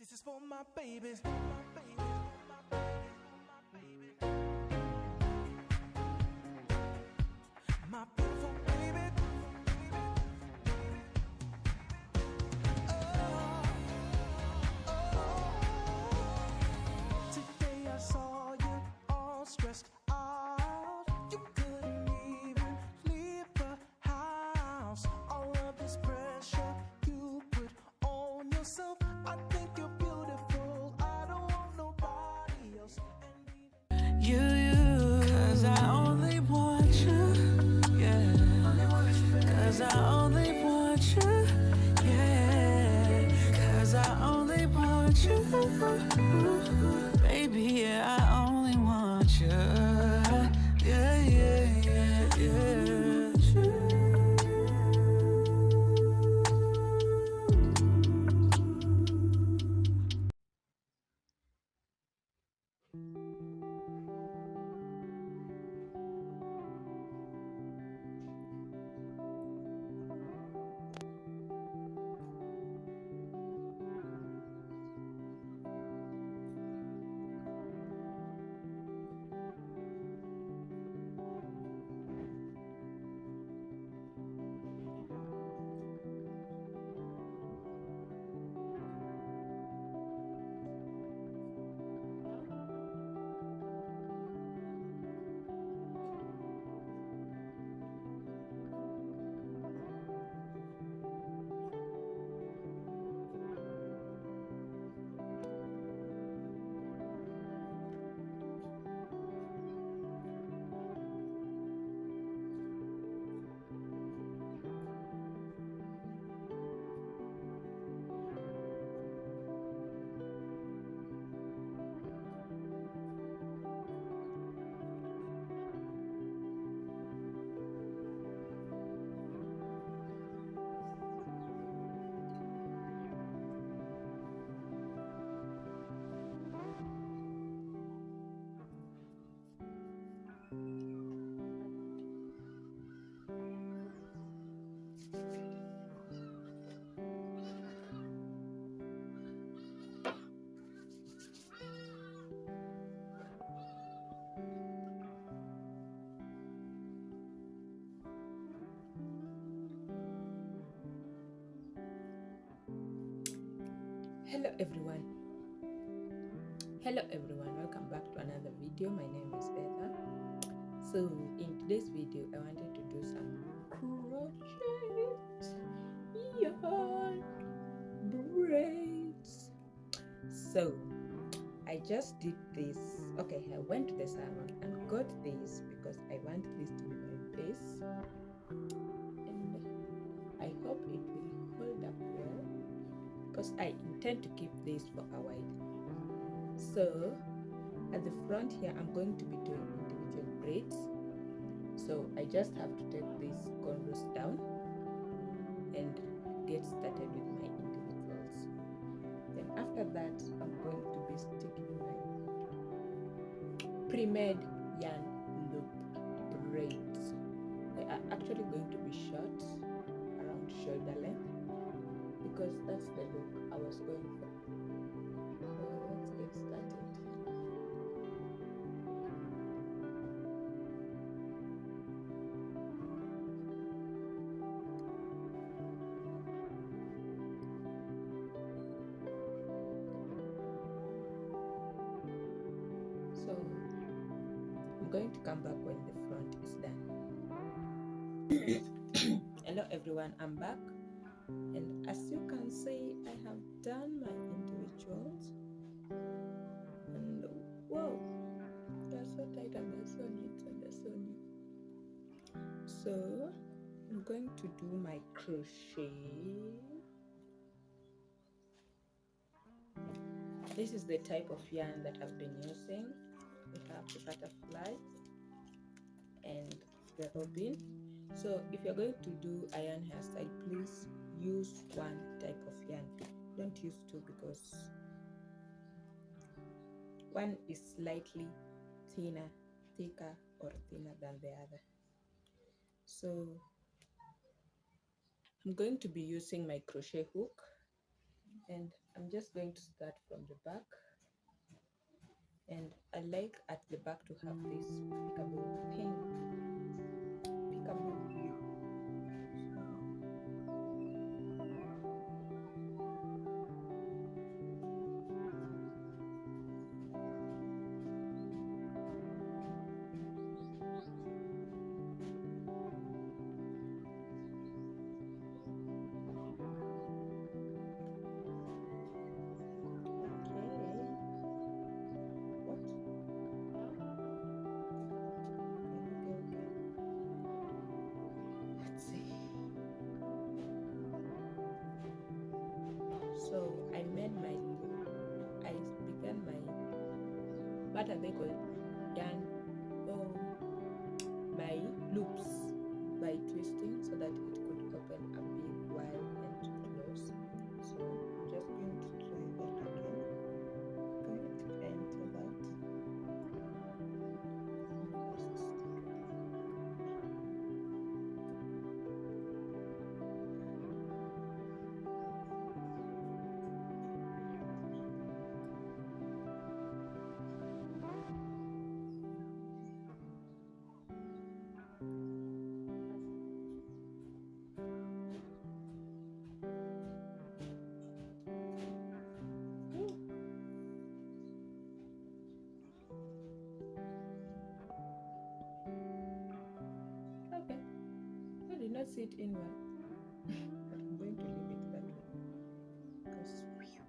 This is for my babies, my beautiful baby. Oh, today I saw you all stressed out. You couldn't even leave the house. All of this pressure you put on yourself. I think you're beautiful. I don't want nobody else. You, 'cause I only want you, yeah. 'Cause I only want you, yeah. 'Cause I only want you, baby, yeah. I only want you, yeah, yeah, yeah, yeah. Hello everyone, welcome back to another video. My name is Bella. So in today's video I wanted to do some crochet yarn braids. So I just did this. Okay, I went to the salon and got this because I want this to be my base, and I hope it will hold up well because I intend to keep this for a while. So at the front here I'm going to be doing individual braids. So I just have to take these cornrows down and get started with my individuals. Then after that I'm going to be sticking my pre-made yarn loop braids. They are actually going to be short, around shoulder length, because that's the look I was going for. So let's get started. So I'm going to come back when the front is done. Hello everyone, I'm back, and as you can see I have done my individuals, and whoa, they're so tight and they're so neat and they're so new. So I'm going to do my crochet. This is the type of yarn that I've been using. We have the butterfly and the robin. So if you're going to do a yarn hairstyle, please use one type of yarn. Don't use two, because one is slightly thicker or thinner than the other. So I'm going to be using my crochet hook, and I'm just going to start from the back, and I like at the back to have this peekaboo pink, peekaboo blue. So I began my, what are they called, yarn, oh, my loops by twisting so that it could open a big wide and close. So I'm just going to try that again. Going to enter that. Okay, I did not see it in one, but I'm going to leave it that way because okay.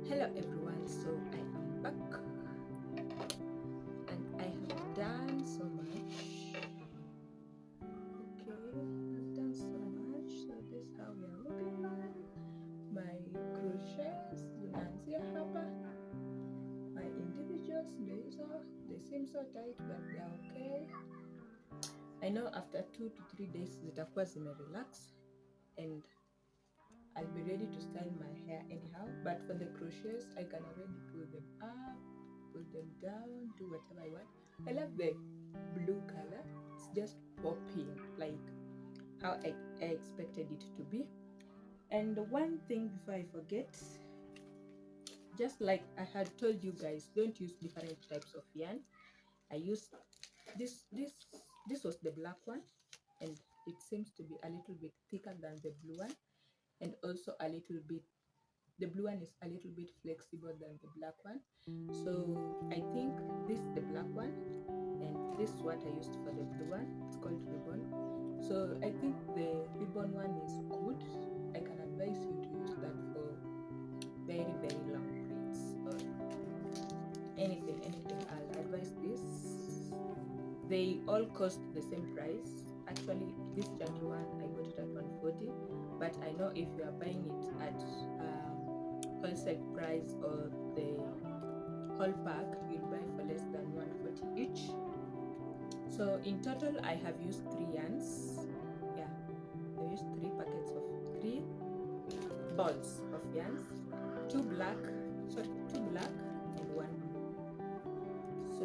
Hello everyone, so I am back and I have done so much. Okay, I've done so much. So this is how we are looking like. My crochets, zinaanzia hapa. My individuals, they seem so tight but they are okay. I know after 2 to 3 days zitakuwa zimerelax and I'll be ready to style my hair anyhow, but for the crochets I can already pull them up, pull them down, do whatever I want. I love the blue color. It's just popping like how I expected it to be. And one thing before I forget, just like I had told you guys, don't use different types of yarn. I used this was the black one, and it seems to be a little bit thicker than the blue one, and also a little bit, the blue one is a little bit flexible than the black one. So I think this is the black one, and this is what I used for the blue one. It's called ribbon. So I think the ribbon one is good. I can advise you to use that for very long braids or anything. I'll advise this. They all cost the same price. Actually, this gentle one I got it at 140, but I know if you are buying it at wholesale price or the whole pack, you'll buy for less than 140 each. So in total I have used 3 yarns. Yeah, I used 3 packets of 3 balls of yarns, 2 black and 1 blue. So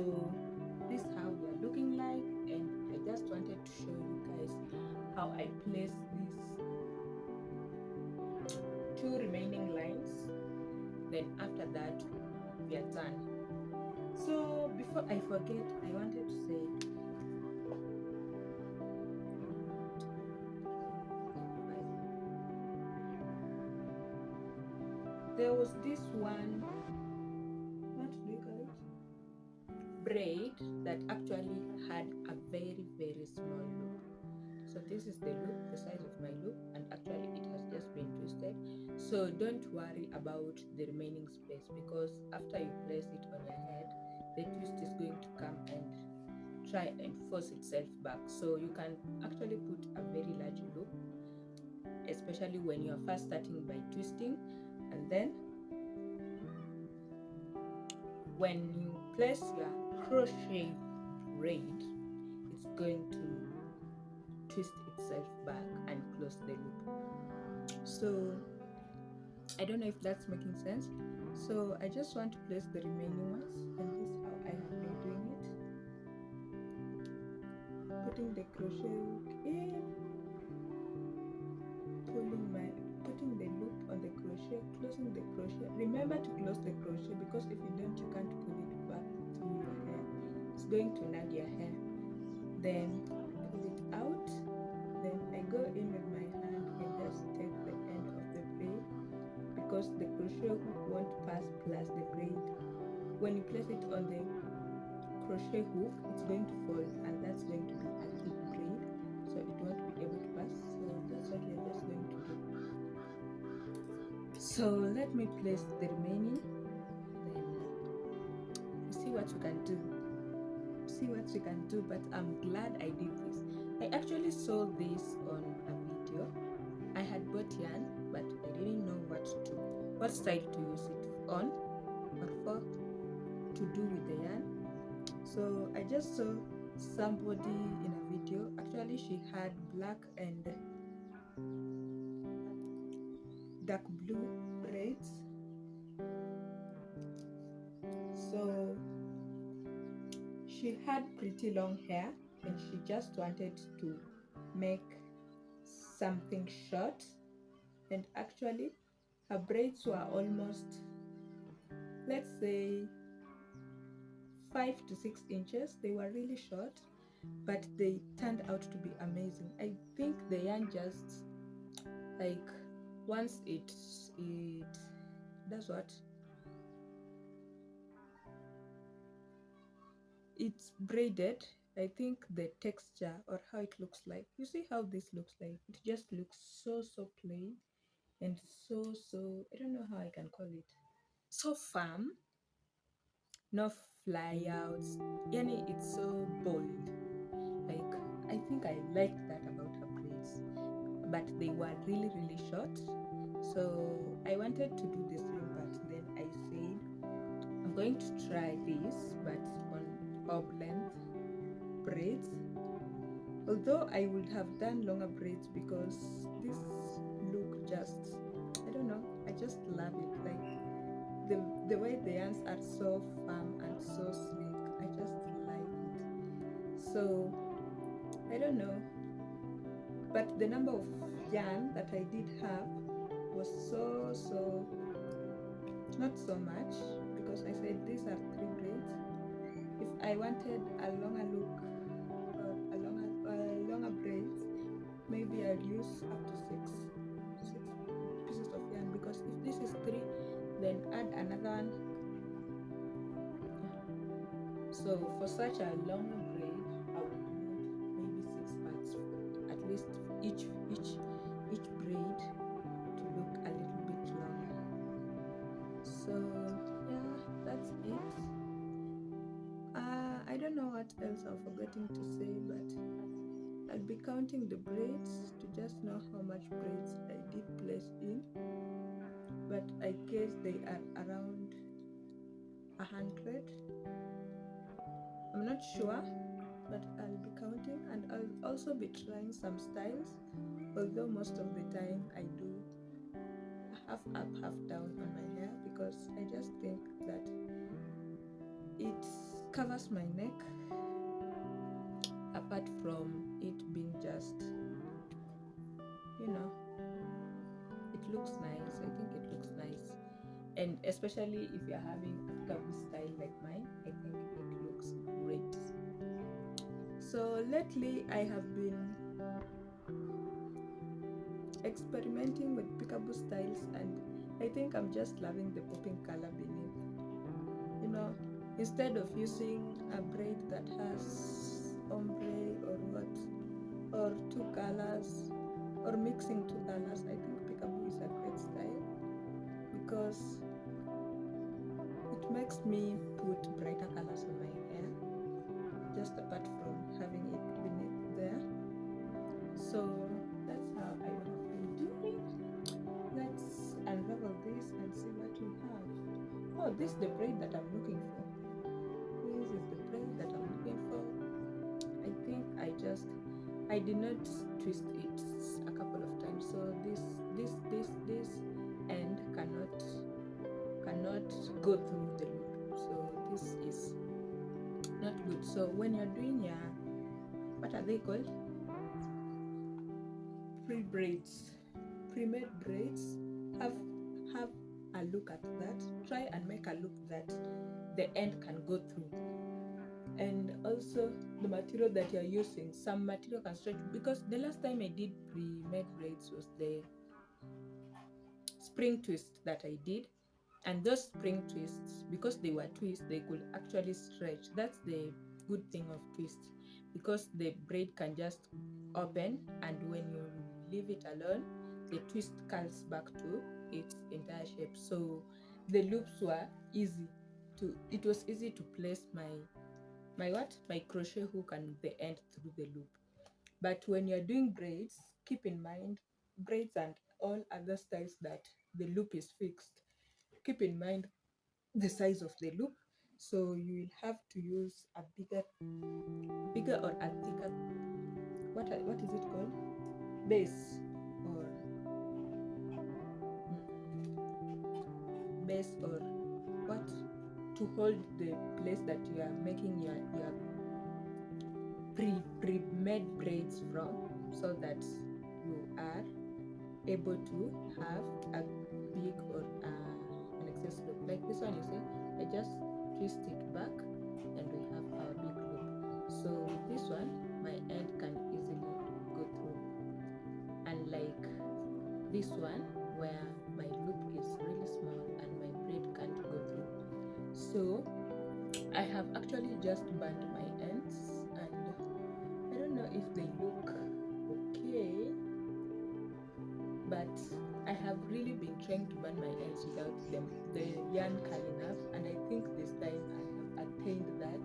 this is how we are looking like, and I just wanted to show you guys how I place these two remaining lines. Then after that we are done. So before I forget, I wanted to say there was this one, what do you call it, braid that actually had a very small loop. So this is the loop, the size of my loop, and actually it has just been twisted. So don't worry about the remaining space, because after you place it on your head, the twist is going to come and try and force itself back. So you can actually put a very large loop, especially when you are first starting by twisting, and then when you place your crochet braid, it's going to twist itself back and close the loop. So I don't know if that's making sense. So I just want to place the remaining ones, and this is how I have been doing it. Putting the crochet hook in, putting the loop on the crochet, closing the crochet. Remember to close the crochet, because if you don't, you can't pull it back through your hair. It's going to nag your hair. Then pull it out. Then I go in with my hand and just take the end of the braid, because the crochet hook won't pass plus the braid. When you place it on the crochet hook, it's going to fall, and that's going to be a thick braid, so it won't be able to pass. So that's what we're just going to do. So let me place the remaining, then see what you can do. But I'm glad I did this. I actually saw this on a video. I had bought yarn, but I didn't know what side to use it on, or what to do with the yarn. So I just saw somebody in a video. Actually, she had black and dark blue braids. So she had pretty long hair, and she just wanted to make something short, and actually her braids were almost, let's say, 5 to 6 inches. They were really short, but they turned out to be amazing. I think the yarn just, like, once it does what, it's braided, I think the texture or how it looks like, you see how this looks like, it just looks so plain and so I don't know how I can call it, so firm, no flyouts. Yani, it's so bold. Like, I think I liked that about her braids, but they were really short. So I wanted to do the same, but then I said I'm going to try this, but on bob length braids. Although I would have done longer braids, because this look just, I don't know, I just love it. Like, the way the yarns are so firm and so sleek, I just like it. So I don't know, but the number of yarn that I did have was so not so much, because I said these are 3 braids. If I wanted a longer look or a longer braids, maybe I'd use up to 6 pieces of yarn, because if this is 3, then add another one. So for such a longer braid, I would need maybe 6 parts, at least each braid to look a little bit longer. So yeah, that's it. I don't know what else I'm forgetting to say, but I'll be counting the braids to just know how much braids I did place in, but I guess they are around 100. I'm not sure, but I'll be counting, and I'll also be trying some styles, although most of the time I do half up, half down on my hair, because I just think that it covers my neck, apart from it being just you know, it looks nice. I think it looks nice, and especially if you're having a peekaboo style like mine, I think it looks great. So lately I have been experimenting with peekaboo styles, and I think I'm just loving the popping color beneath. You know, instead of using a braid that has ombre or what, or two colors, or mixing two colors, I think peekaboo is a great style because it makes me put brighter colors on my hair, just apart from having it beneath there. So that's how I have been doing. Let's unravel this and see what we have. Oh, this is the braid that I'm looking for. This is the braid that I'm looking for. I think I did not twist it a couple of times, so this end cannot go through the loop, so this is not good. So when you're doing your, what are they called, pre-braids, pre-made braids, have a look at that. Try and make a look that the end can go through. And also the material that you're using, some material can stretch, because the last time I did pre-made braids was the spring twist that I did, and those spring twists, because they were twists, they could actually stretch. That's the good thing of twists, because the braid can just open, and when you leave it alone, the twist curls back to its entire shape. So the loops were easy to, it was easy to place my crochet hook and the end through the loop. But when you're doing braids, keep in mind, braids and all other styles that the loop is fixed, keep in mind the size of the loop. So you will have to use a bigger or a thicker, what is it called, base, or base, or what, to hold the place that you are making your pre-made braids from, so that you are able to have a big or an excess loop. Like this one, you see, I just twist it back and we have our big loop. So with this one, my end can easily go through, unlike this one where my loop is really small and my braid can't go through. So I have actually just burned my ends, and I don't know if they look okay, but I have really been trying to burn my ends without the yarn curling up, and I think this time I have attained that,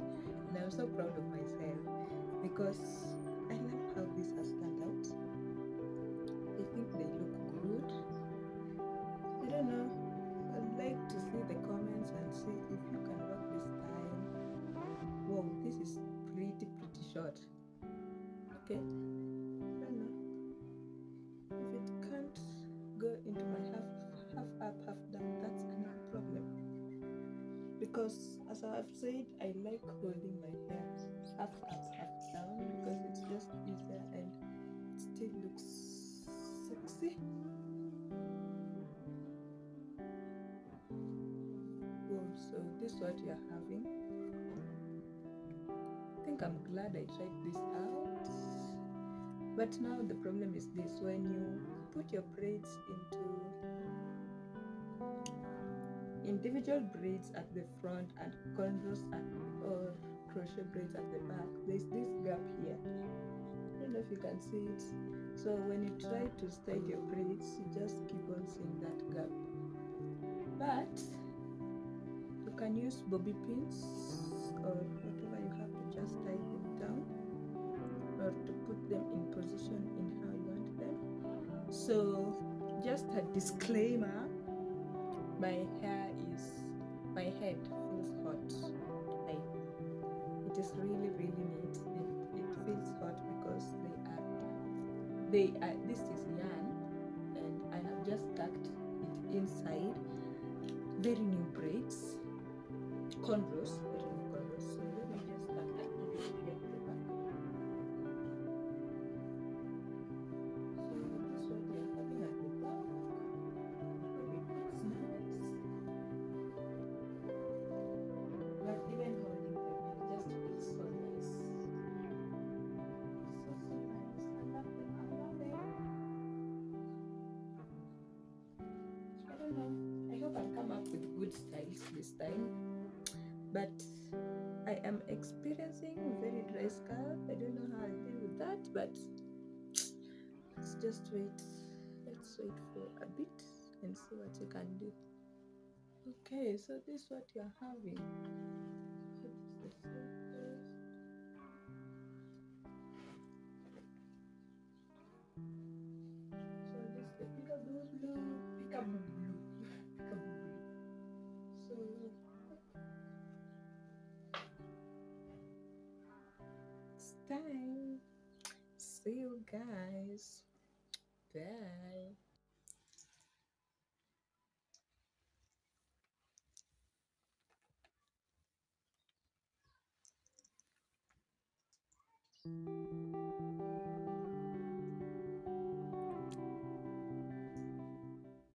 and I'm so proud of myself because I love how this has turned out. I think they look good. I don't know, I'd like to see the comments and see if you can rock this style. Whoa, this is pretty short. Okay, I don't know if it can't go into my half up, half down. That's another problem, because as I've said, I like holding my hair half up, half down, because it's just easier and it still looks sexy. Whoa, so this is what you're having. I think I'm glad I tried this out. But now the problem is this: when you put your braids into individual braids at the front and cornrows or crochet braids at the back, there's this gap here. I don't know if you can see it. So when you try to style your braids, you just keep on seeing that gap. But you can use bobby pins or whatever you have to just tie them down, or to put them in position in how you want them. So just a disclaimer, my head feels hot. It is really neat, and it feels hot because this is yarn, and I have just tucked it inside very new braids, cornrows, very new cornrows. So let me just tuck and give you the back. So this is what styles this time, but I am experiencing very dry scalp. I don't know how I'll deal with that, but let's just wait. Let's wait for a bit and see what you can do. Okay, so this is what you're having. So this is the peekaboo blue, peekaboo blue, peekaboo blue. So it's time. See you guys. Bye.